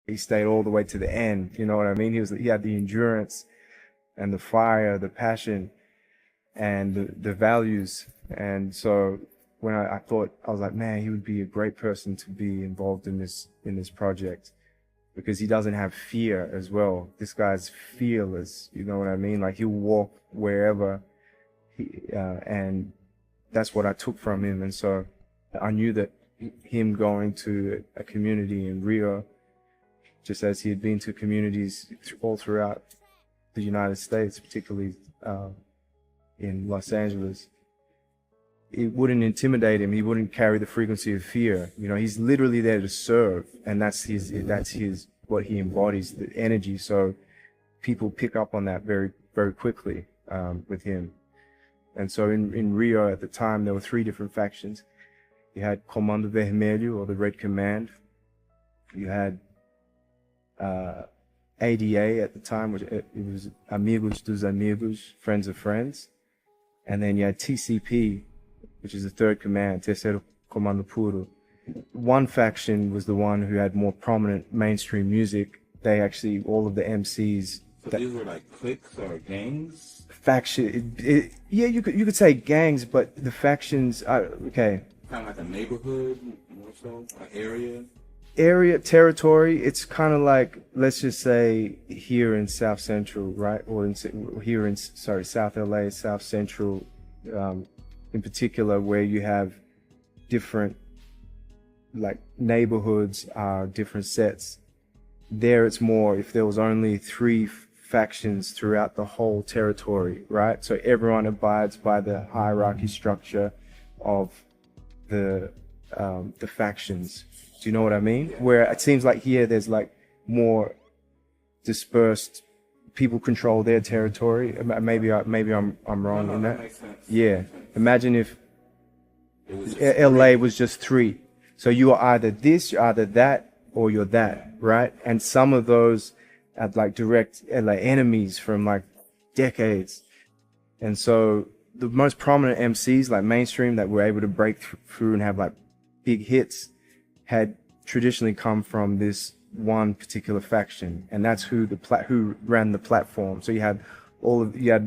he stayed all the way to the end. You know what I mean? He had the endurance and the fire, the passion, and the values. And so when I thought, I was like, man, he would be a great person to be involved in this project, because he doesn't have fear as well. This guy's fearless. You know what I mean? Like, he'll walk wherever, and that's what I took from him. And so I knew that him going to a community in Rio, just as he had been to communities all throughout the United States, particularly in Los Angeles, it wouldn't intimidate him. He wouldn't carry the frequency of fear. You know, he's literally there to serve, and that's his what he embodies, the energy. So people pick up on that very, very quickly with him. And so in Rio at the time, there were 3 different factions. You had Comando Vermelho, or the Red Command. You had ADA at the time, which it was Amigos dos Amigos, Friends of Friends. And then you had TCP, which is the third command, Terceiro Comando Puro. One faction was the one who had more prominent mainstream music. They actually, all of the MCs. So these were like cliques or gangs? Faction, yeah, you could say gangs, but the factions are, okay. Kind of like a neighborhood, more so, an area? Area, territory, it's kind of like, let's just say here in South Central, right? Or here in, South LA, South Central, in particular, where you have different, like, neighborhoods, different sets. There it's more, if there was only 3 factions throughout the whole territory, right? So everyone abides by the hierarchy structure of the factions. Do you know what I mean? Where it seems like here there's like more dispersed. People control their territory. Maybe I'm wrong in that. Makes sense. Yeah. Imagine if LA was just 3. So you are either this, you're either that, or you're that, right? And some of those are like direct like enemies from like decades. And so the most prominent MCs, like mainstream, that were able to break through and have like big hits, had traditionally come from this one particular faction, and that's who who ran the platform. So you had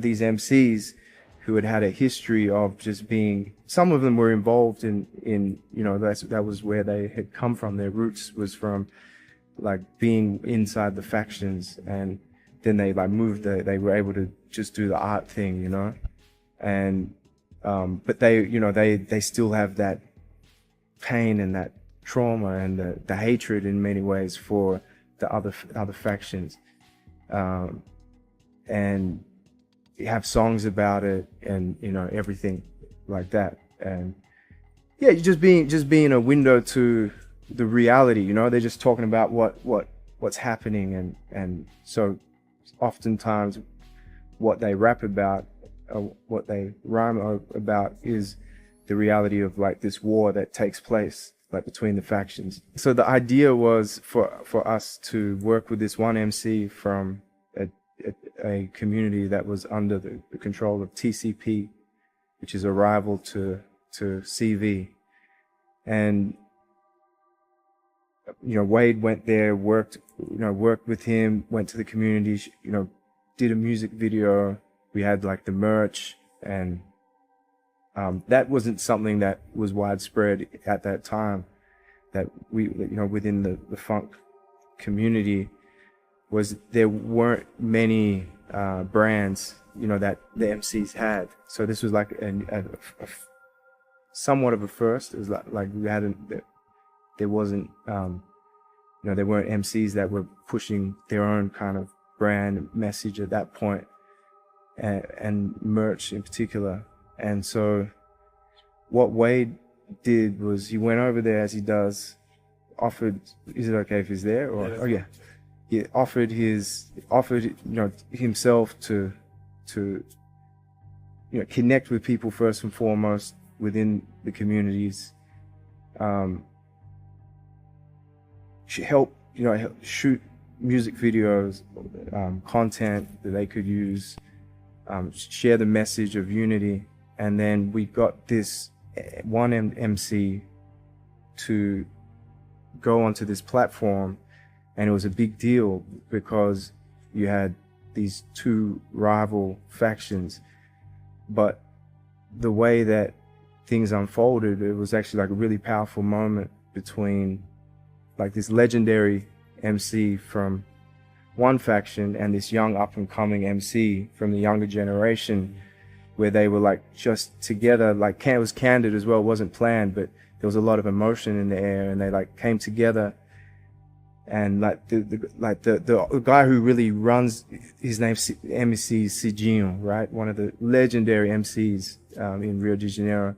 these MCs who had a history of just being. Some of them were involved in you know, that was where they had come from. Their roots was from like being inside the factions, and then they like moved. They were able to just do the art thing, you know, and but they still have that pain and that trauma and the hatred in many ways for the other factions, and you have songs about it, and you know, everything like that. And yeah, just being a window to the reality, you know. They're just talking about what's happening, and so oftentimes what they rap about, or what they rhyme about, is the reality of like this war that takes place like between the factions. So the idea was for us to work with this one MC from a community that was under the control of TCP, which is a rival to CV. And you know, Wade went there, worked with him, went to the community, you know, did a music video. We had like the merch, and that wasn't something that was widespread at that time. That we, you know, within the funk community, was there weren't many brands, you know, that the MCs had. So this was like a somewhat of a first. It was like we hadn't. There wasn't, you know, there weren't MCs that were pushing their own kind of brand message at that point, and merch in particular. And so what Wade did was he went over there, as he does, offered, is it okay if he's there? Or, oh yeah. He offered you know, himself to you know, connect with people first and foremost within the communities, help, you know, shoot music videos, content that they could use, share the message of unity. And then we got this one MC to go onto this platform And it was a big deal because you had these two rival factions. But the way that things unfolded, it was actually like a really powerful moment between like this legendary MC from one faction and this young up and coming MC from the younger generation, where they were like just together. Like it was candid as well, it wasn't planned, but there was a lot of emotion in the air, and they like came together. And like the guy who really runs, his name's MC Sijinho, right? One of the legendary MCs in Rio de Janeiro.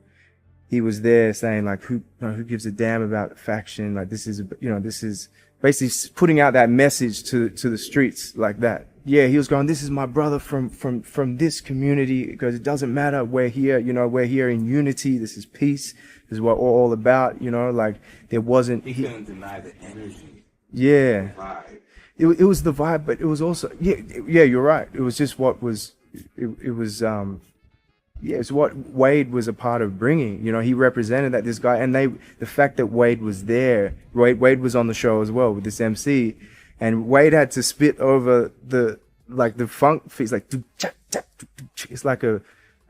He was there saying like, who gives a damn about faction? Like this is, this is basically putting out that message to the streets like that. Yeah, he was going, this is my brother from this community, because it doesn't matter. We're here, we're here in unity. This is peace. This is what we're all about. Like there wasn't. He couldn't deny the energy. Yeah, The vibe. it was the vibe, but it was also yeah. You're right. It was just what was it's what Wade was a part of bringing. He represented that, this guy, and the fact that Wade was there. Wade was on the show as well with this MC, and Wade had to spit over the funk. It's like it's like a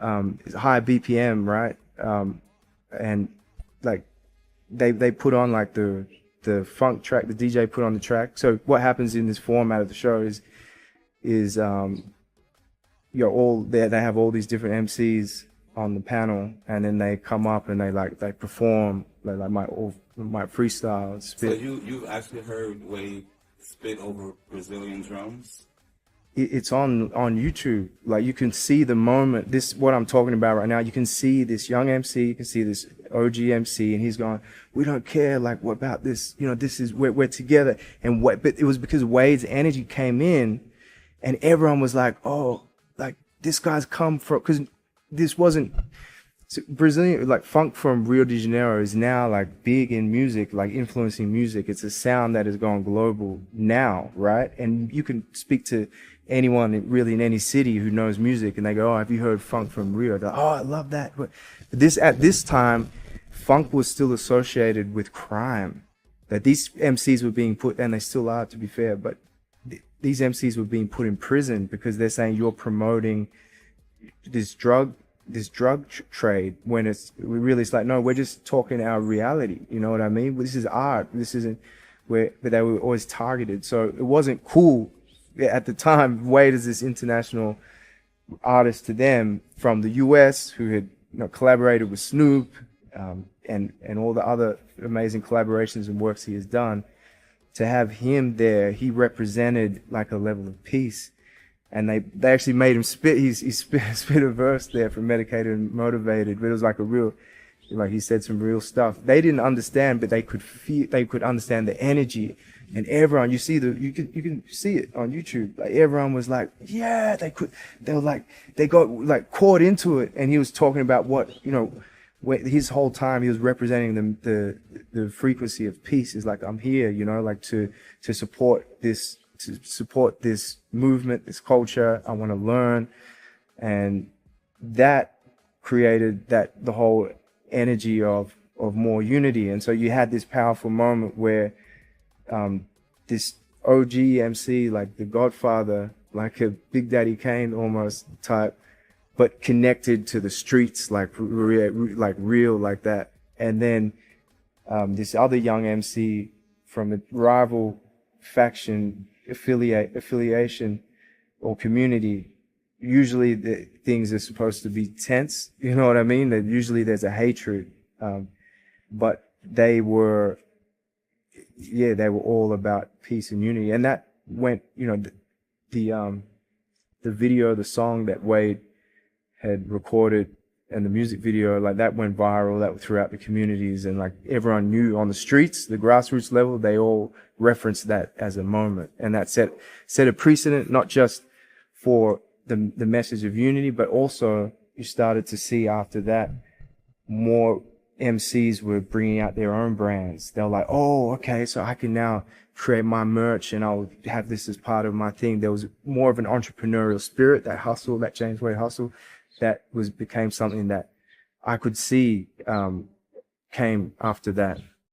high BPM, right? And like they put on like the funk track, the DJ put on the track. So what happens in this format of the show is all there. They have all these different MCs on the panel, and then they come up and they perform. They might freestyle, spit. So you actually heard Wade spit over Brazilian drums? It's on YouTube. Like you can see the moment. This what I'm talking about right now. You can see this young MC. You can see this OG MC, and he's going, "We don't care. Like what about this? This is we're together." And but it was because Wade's energy came in, and everyone was like, "Oh, like this guy's come from," because this wasn't Brazilian, like funk from Rio de Janeiro is now like big in music, like influencing music. It's a sound that has gone global now, right? And you can speak to anyone really in any city who knows music, and they go, "Oh, have you heard funk from Rio?" They're like, "Oh, I love that." But at this time, funk was still associated with crime. That these MCs were being put, and they still are, to be fair, but these MCs were being put in prison because they're saying you're promoting this drug trade, when it's like, no, we're just talking our reality. You know what I mean? This is art. This isn't but they were always targeted. So it wasn't cool at the time. Wade is this international artist to them from the US who had collaborated with Snoop and all the other amazing collaborations and works he has done. To have him there, he represented like a level of peace. And they actually made him spit. He spit a verse there from Medicated and Motivated. But it was like a real, like he said some real stuff. They didn't understand, but they could understand the energy. And everyone, you can see it on YouTube. Like everyone was like, yeah, they got like caught into it. And he was talking about his whole time he was representing the frequency of peace. Is like, I'm here, like to support this. To support this movement, this culture. I want to learn. And that created the whole energy of more unity. And so you had this powerful moment where this OG MC, like the Godfather, like a Big Daddy Kane almost type, but connected to the streets, like real like that. And then this other young MC from a rival faction, affiliation or community, usually the things are supposed to be tense, you know what I mean? That usually there's a hatred, but they were all about peace and unity. And that went, the video, the song that Wade had recorded and the music video, like that went viral, that throughout the communities, and like everyone knew on the streets, the grassroots level, they all referenced that as a moment. And that set a precedent, not just for the message of unity, but also you started to see after that more MCs were bringing out their own brands. They were like, oh, okay, so I can now create my merch and I'll have this as part of my thing. There was more of an entrepreneurial spirit, that hustle, that James Wade hustle, that became something that I could see came after that.